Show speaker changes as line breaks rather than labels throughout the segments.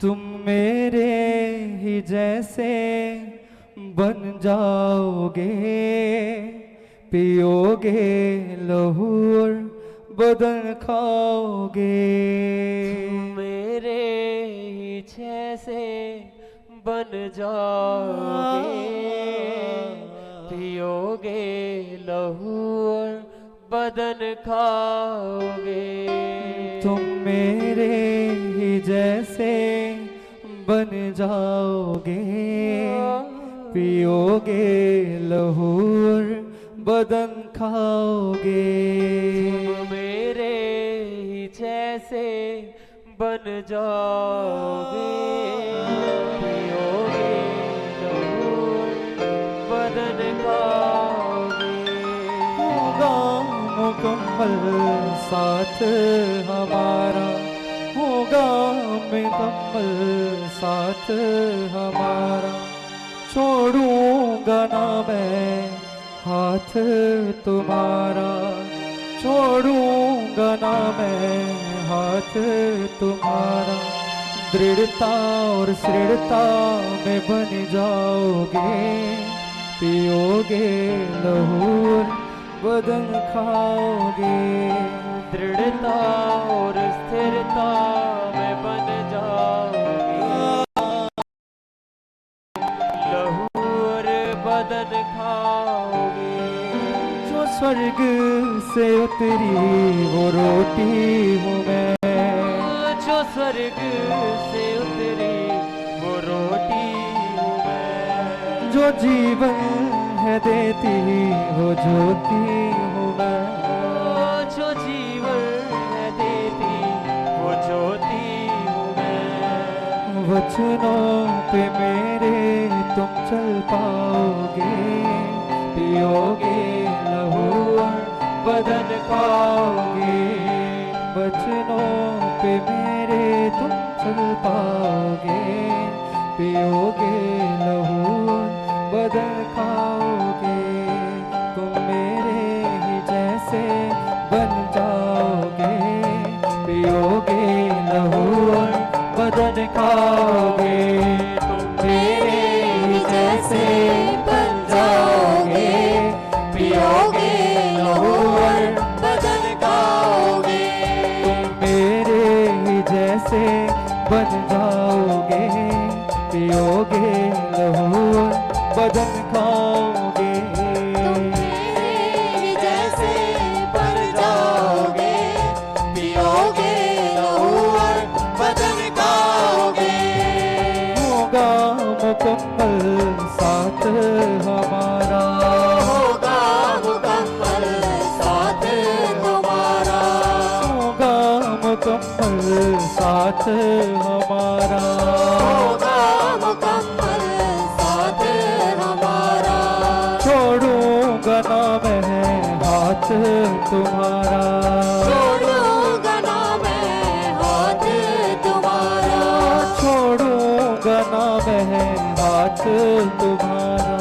तुम मेरे ही जैसे बन जाओगे, पियोगे लहू और बदन खाओगे।
मेरे ही जैसे बन जाओगे, पियोगे लहू और बदन खाओगे।
तुम मेरे ही जैसे बन जाओगे, पियोगे लहू और बदन खाओगे।
तुम मेरे ही जैसे बन जाओगे, पियोगे लहू और बदन खाओगे।
होगा मुकम्मल साथ हमारा, होगा मुकम्मल साथ हमारा। छोड़ूंगा ना मैं हाथ तुम्हारा, छोड़ूंगा ना मैं हाथ तुम्हारा। दृढ़ता और दृढ़ता में बन जाओगे, पियोगे लहू और बदन खाओगे।
दृढ़ता और स्थिरता में बन जाओगे, लहू और बदन खाओगे।
जो स्वर्ग से उतरी वो रोटी हूँ मैं,
जो स्वर्ग से उतरी वो रोटी हूँ मैं।
जो जीवन है देती वो ज्योति हूँ मैं।
जो जीवन है देती वो ज्योति हूँ मैं।
वचनों पे मेरे तुम चल पाओगे, पियोगे लहू और बदन खाओगे। वचनों पे मेरे तुम चल पाओगे, पियोगे लहू और बदन खाओगे। तुम मेरे ही जैसे बन जाओगे, पियोगे लहू और बदन खाओगे। तुम मेरे ही जैसे बन जाओगे, पियोगे लहू और बदन खाओगे। तुम मेरे ही जैसे बन जाओगे, पियोगे लहू और बदन खाओगे।
तुम मेरे ही जैसे बन जाओगे, पियोगे लहू और बदन खाओगे।
होगा मुकम्मल साथ हमारा,
होगा मुकम्मल साथ तुम्हारा,
होगा मुकम्मल साथ हमारा।
होगा मुकम्मल साथ हमारा।
छोड़ूंगा ना मैं हाथ तुम्हारा,
छोड़ूंगा ना मैं हाथ तुम्हारा,
छोड़ूंगा ना मैं हाथ तुम्हारा।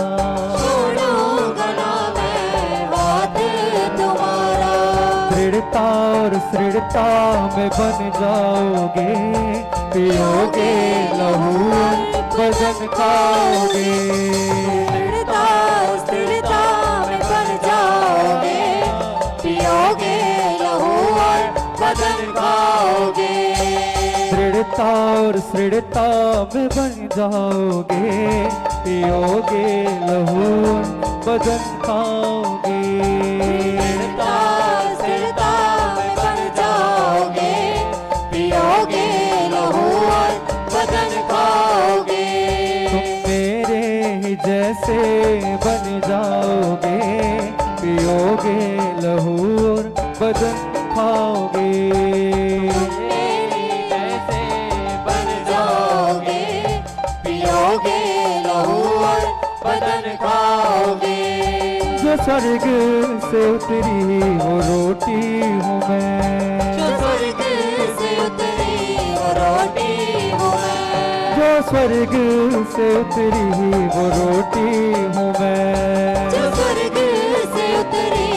छोड़ूंगा ना मैं हाथ तुम्हारा।
दृढ़ता और दृढ़ता में बन जाओगे, पियोगे लहू और बदन खाओगे।
दृढ़ता स्थिरता में बन जाओगे, पियोगे लहू और बदन खाओगे।
दृढ़ता और दृढ़ता में बन जाओगे, पियोगे लहू और बदन खाओगे।
दृढ़ता स्थिरता में बन जाओगे, पियोगे लहू और बदन खाओगे।
तुम मेरे ही जैसे बन जाओगे, पियोगे लहू और बदन खाओगे।
मेरे जैसे बन जाओगे, पियोगे लहू और बदन खाओगे।
जो स्वर्ग से उतरी वो रोटी हूँ मैं,
जो स्वर्ग से उतरी वो रोटी हूँ मैं,
जो स्वर्ग से उतरी वो रोटी हूँ मैं।
जो स्वर्ग से उतरी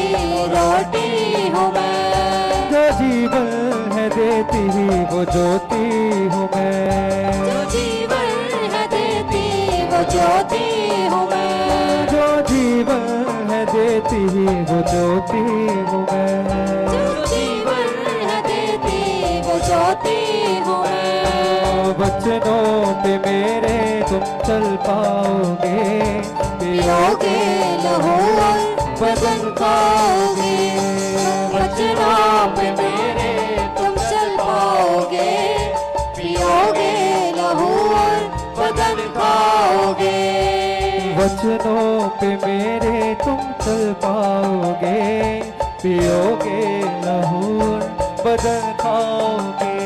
रोटी हूँ मैं।
जो जीवन है देती वो ज्योति हूँ मैं।
जो जीवन है देती वो ज्योति हूँ मैं।
जो जीवन है देती वो ज्योति हूँ मैं।
जो जीवन है देती वो ज्योति हूँ मैं।
वचनों पे मेरे तुम चल पाओगे,
पियोगे लहू और बदन खाओगे। वचनों पे मेरे तुम चल पाओगे, पियोगे लहू और बदन खाओगे।
वचनों पे मेरे तुम चल पाओगे, पियोगे लहू बदन खाओगे।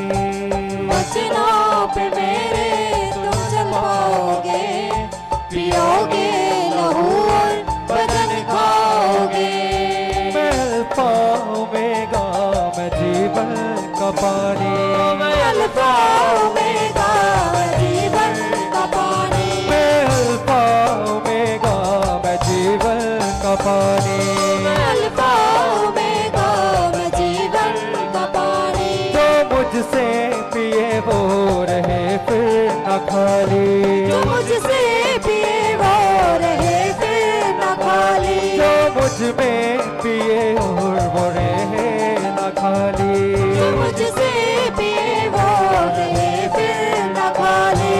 वचनों पे मेरे तुम चल पाओगे, पियोगे लहू और बदन खाओगे।
मैं अल्फा ओमेगा, मैं जीवन का पानी।
मैं अल्फा ओमेगा, मैं जीवन का पानी।
मैं अल्फा ओमेगा, मैं जीवन का पानी।
मैं अल्फा ओमेगा, मैं जीवन का पानी।
जो मुझसे पिए वो रहे फिर न खाली।
जो मुझसे पिए वो रहे फिर न खाली।
जो मुझ में पिए और वो रहे न खाली।
जो मुझसे पिए वो रहे फिर न खाली।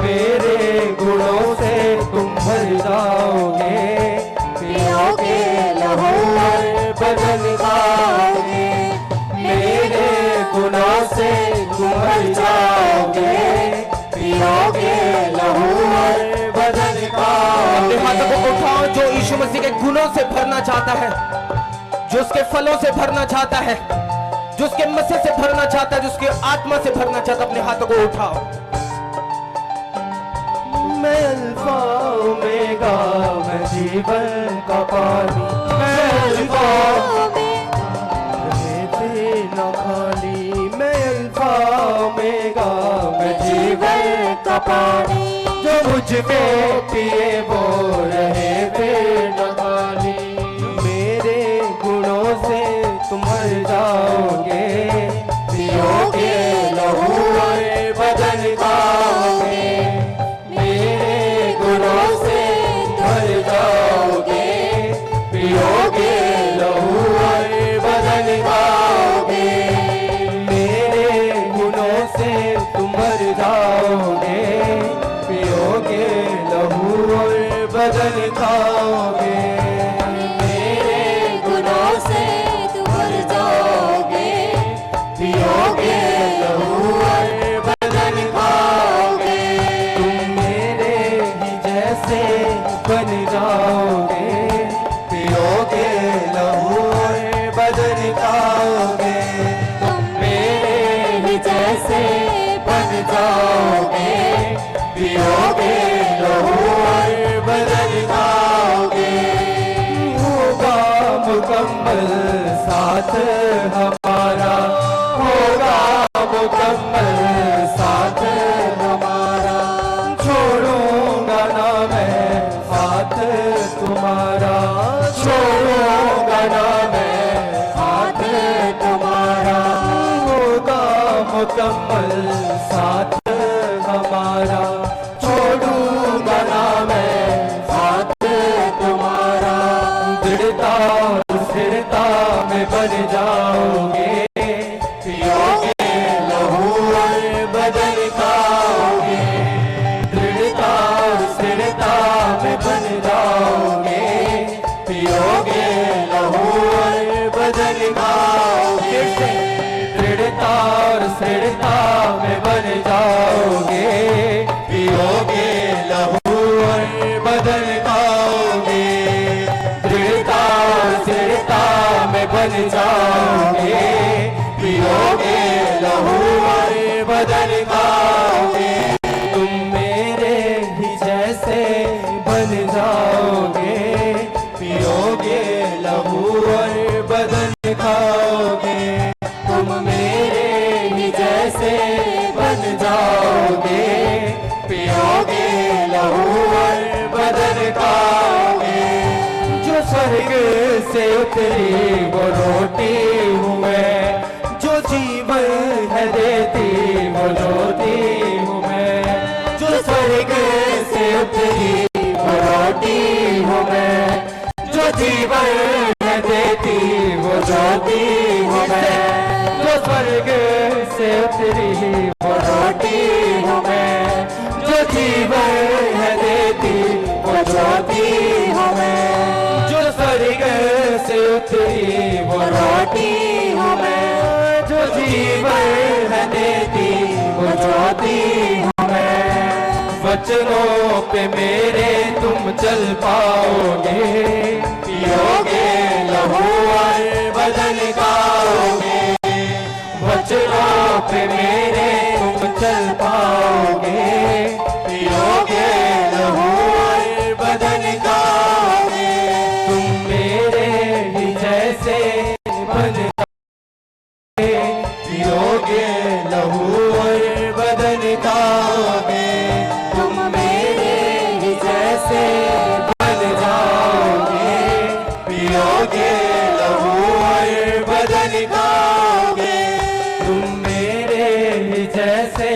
मेरे गुणों से तुम भर जाओगे,
पियोगे लहू और बदन खाओगे।
मेरे गुणों से तुम भर जाओगे,
पियोगे लहू और बदन
अपने
खाओगे।
हाथों को उठाओ जो यीशु मसीह के गुणों से भरना चाहता है, जो उसके फलों से भरना चाहता है, जो उसके मसीह से भरना चाहता है, जो उसकी आत्मा से भरना चाहता है। अपने हाथों को उठाओ।
मैं अल्फा ओमेगा, मैं जीवन का पानी। मैं अल्फा न खाली। मैं अल्फा ओमेगा, मैं जीवन का पानी। जो मुझ में पिए वो रहे फिर न खाली। मेरे गुणों से तुम मर जाओगे, पियोगे लहू और बदन खाओगे। मेरे गुणों से मर जाओगे, पियोगे लहू और बदन खाओगे। मेरे गुणों से तुम मर जाओगे, पियोगे लहू और बदन खाओगे।
मेरे गुणों से तुम मर जाओगे, पियोगे लहू और बदन खाओगे।
तुम मेरे ही जैसे बन जाओगे, पियोगे लहू और बदन खाओगे।
तुम मेरे ही जैसे बन जाओगे, पियोगे लहू और बदन खाओगे।
होगा मुकम्मल साथ हमारा, होगा मुकम्मल साथ हमारा। छोड़ूंगा ना मैं साथ तुम्हारा, छोड़ूंगा ना मैं
हाथ तुम्हारा।
होगा मुकम्मल साथ हमारा। छोड़ूंगा ना मैं
हाथ तुम्हारा।
दृढ़ता और स्थिरता में बन जाओगे, पियोगे लहू और बदन खाओगे। दृढ़ता और स्थिरता में बन जाओगे, पियोगे लहू और बदन खाओगे। दृढ़ता और स्थिरता में बन जाओगे, पियोगे लहू और बदन खाओगे। दृढ़ता और स्थिरता में बन जाओगे, पियोगे लहू और बदन खाओगे। तुम मेरे ही जैसे बन जाओगे, पियोगे लहू और बदन खाओगे। तुम मेरे ही जैसे बन जाओगे, पियोगे लहू और बदन खाओगे। जो स्वर्ग से उतरी वो रोटी हूँ मैं, जो जीवन है देती वो ज्योति हूँ मैं, जो स्वर्ग से उतरी वो रोटी हूँ मैं, जो जीवन है देती वो ज्योति हूँ मैं, जो स्वर्ग से उतरी वो रोटी हूँ मैं, जो जीवन है देती वो ज्योति हूँ मैं, जो स्वर्ग से उतरी वो रोटी हूँ मैं, जो जीवन है देती वो ज्योति हूँ मैं। वचनों पे मेरे तुम चल पाओगे, पियोगे लहू और बदन खाओगे, वचनों पे मेरे तुम चल पाओगे, पियोगे लहू और बदन खाओगे, तुम मेरे ही जैसे बन जाओगे, पियोगे लहू और बदन खाओगे, तुम मेरे ही जैसे बन जाओगे, पियोगे लहू और बदन खाओगे, तुम मेरे ही जैसे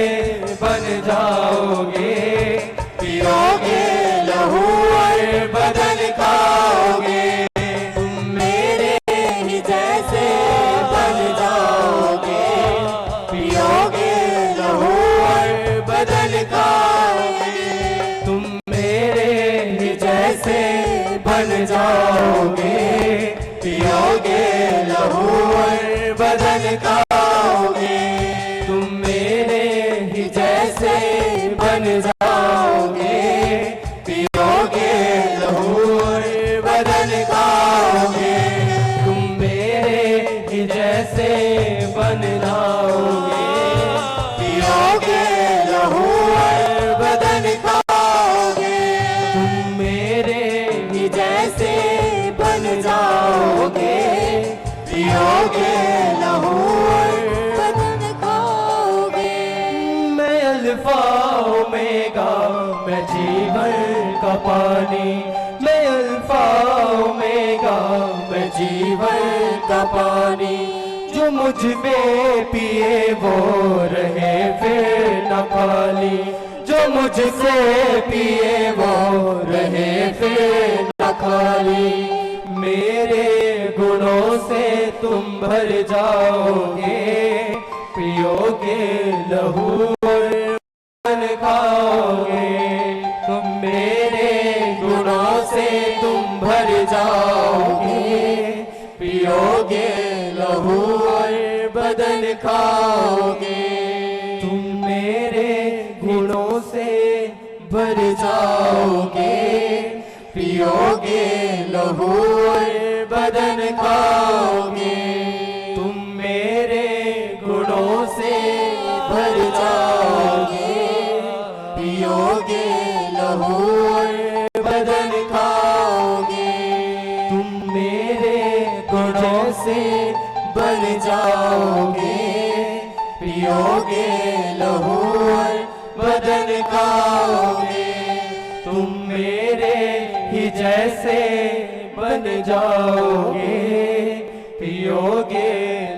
बन जाओगे, पियोगे लहू और बदन खाओगे, तुम मेरे ही जैसे बन जाओगे, पियोगे लहू और बदन खाओगे, तुम मेरे ही जैसे बन जाओगे, पियोगे लहू और बदन खाओगे, तुम मेरे ही जैसे बन जाओगे, पियोगे लहू और बदन खाओगे, तुम मेरे ही जैसे बन जाओगे, पियोगे लहू और बदन खाओगे, तुम मेरे ही जैसे बन जाओगे, पियोगे लहू और
बदन खाओगे।
मैं अल्फा ओमेगा, मैं जीवन का पानी, मैं अल्फा ओमेगा, मैं जीवन का पानी, जो मुझ में पिए वो रहे फिर न खाली, जो मुझसे पिए वो रहे फिर न खाली, मेरे गुणों से तुम भर जाओगे, पियोगे लहू और बदन खाओगे, तुम मेरे गुणों से तुम भर जाओगे, पियोगे लहू और बदन खाओगे, तुम मेरे गुणों से भर जाओगे, पियोगे लहू और बदन खाओगे, तुम मेरे गुणों से भर जाओगे, पियोगे लहू और बदन खाओगे, तुम मेरे गुणों से बन जाओगे, पियोगे लहू और बदन खाओगे, तुम मेरे ही जैसे बन जाओगे, पियोगे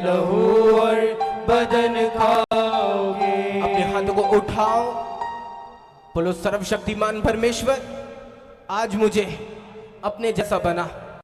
लहू और बदन खाओगे।
अपने हाथों को उठाओ, बोलो सर्वशक्तिमान परमेश्वर आज मुझे अपने जैसा बना,